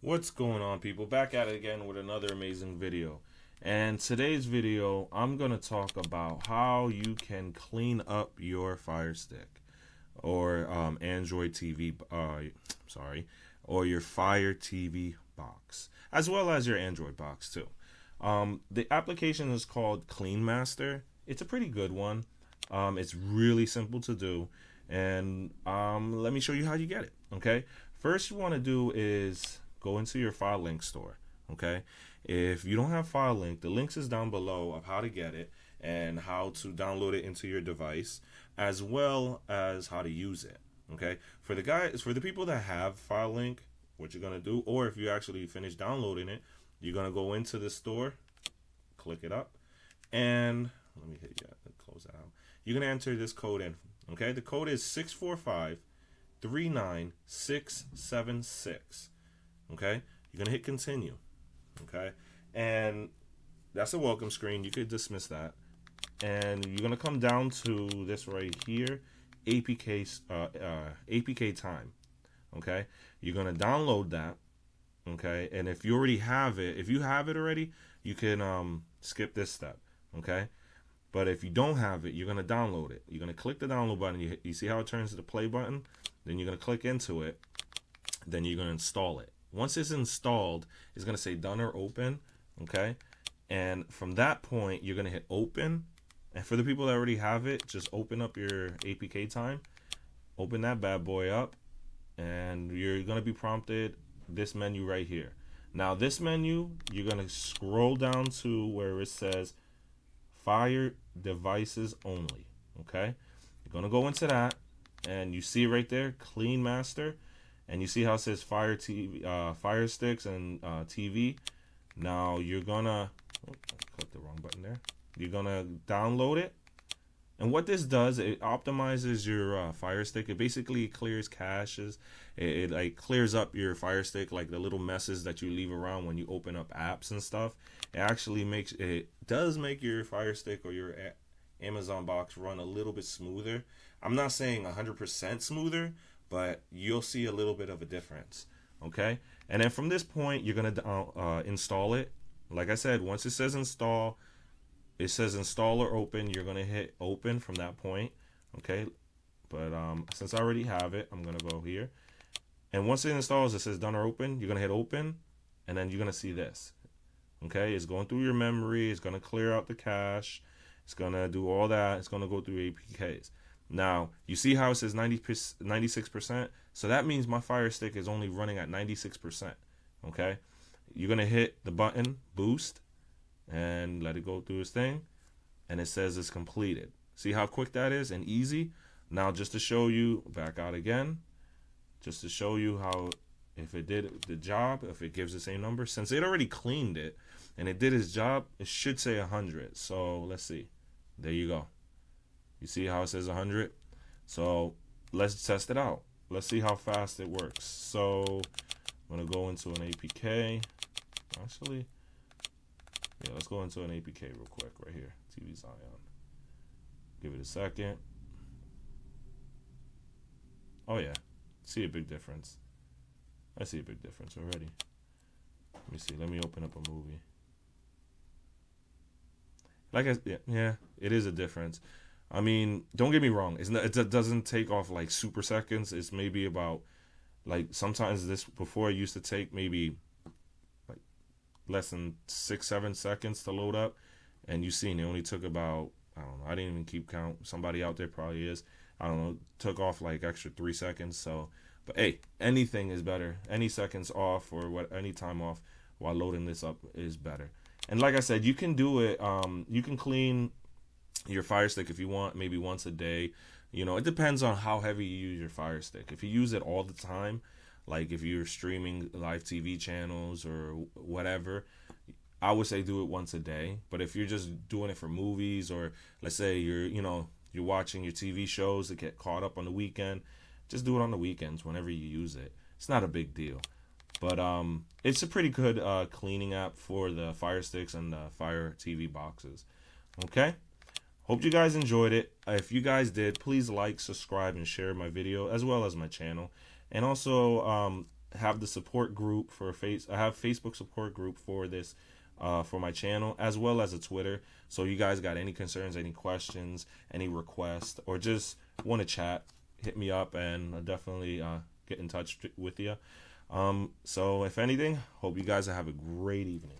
What's going on, people? Back at it again with another amazing video. And today's video, I'm going to talk about how you can clean up your Fire Stick or Android TV, or your Fire TV box, as well as your Android box too. The application is called Clean Master. It's a pretty good one. It's really simple to do, and let me show you how you get it. Okay, first you want to do is go into your FileLink store. Okay, if you don't have FileLink, the links is down below of how to get it and how to download it into your device, as well as how to use it. Okay, for the people that have FileLink, what you're gonna do, or if you actually finish downloading it, you're gonna go into the store, click it up, and let me hit close that out. You're gonna enter this code in. Okay, the code is 645-39676. Okay, you're gonna hit continue. Okay, and that's a welcome screen. You could dismiss that, and you're gonna come down to this right here, APK time. Okay, you're gonna download that. Okay, and if you already have it, if you have it already, you can skip this step. Okay, but if you don't have it, you're gonna download it. You're gonna click the download button. You see how it turns to the play button? Then you're gonna click into it. Then you're gonna install it. Once it's installed, it's going to say done or open, okay? And from that point, you're going to hit open. And for the people that already have it, just open up your APK time. Open that bad boy up, and you're going to be prompted this menu right here. Now, this menu, you're going to scroll down to where it says Fire Devices Only, okay? You're going to go into that, and you see right there, Clean Master. And you see how it says Fire TV, Firesticks and TV. Now you're gonna click the wrong button there. You're gonna download it, and what this does, it optimizes your Fire Stick. It basically clears caches. It like clears up your Fire Stick, like the little messes that you leave around when you open up apps and stuff. It actually does make your Fire Stick or your Amazon box run a little bit smoother. I'm not saying 100% smoother, but you'll see a little bit of a difference. Okay, and then from this point, you're gonna install it. Like I said, once it says install or open. You're gonna hit open from that point. Okay, but since I already have it, I'm gonna go here, and once it installs, it says done or open. You're gonna hit open, and then you're gonna see this. Okay, it's going through your memory. It's gonna clear out the cache. It's gonna do all that. It's gonna go through APKs. Now, you see how it says 96%? So that means my Fire Stick is only running at 96%. Okay? You're going to hit the button, boost, and let it go through its thing. And it says it's completed. See how quick that is and easy? Now, just to show you, back out again. Just to show you how, if it did the job, if it gives the same number. Since it already cleaned it and it did its job, it should say 100. So, let's see. There you go. You see how it says 100? So let's test it out. Let's see how fast it works. So I'm going to go into an APK. Actually, yeah, let's go into an APK real quick right here. TV Zion. Give it a second. Oh, yeah. See a big difference. I see a big difference already. Let me see. Let me open up a movie. Yeah, it is a difference. I mean, don't get me wrong. It doesn't take off like super seconds. It's maybe about, like, sometimes before it used to take maybe like less than 6-7 seconds to load up. And you seen it only took about, I don't know, I didn't even keep count. Somebody out there probably is. I don't know, took off like extra 3 seconds. So, but hey, anything is better. Any seconds off or any time off while loading this up is better. And like I said, you can do it. You can clean your Fire Stick if you want, maybe once a day. You know, it depends on how heavy you use your Fire Stick. If you use it all the time, like if you're streaming live TV channels or whatever, I would say do it once a day. But if you're just doing it for movies, or let's say you're watching your TV shows that get caught up on the weekend, just do it on the weekends whenever you use it. It's not a big deal. But it's a pretty good cleaning app for the Fire Sticks and the Fire TV boxes. Okay? Hope you guys enjoyed it. If you guys did, please like, subscribe, and share my video, as well as my channel. And also, have the support group for I have Facebook support group for this, for my channel, as well as a Twitter. So you guys got any concerns, any questions, any requests, or just want to chat, hit me up, and I'll definitely get in touch with you. So if anything, hope you guys have a great evening.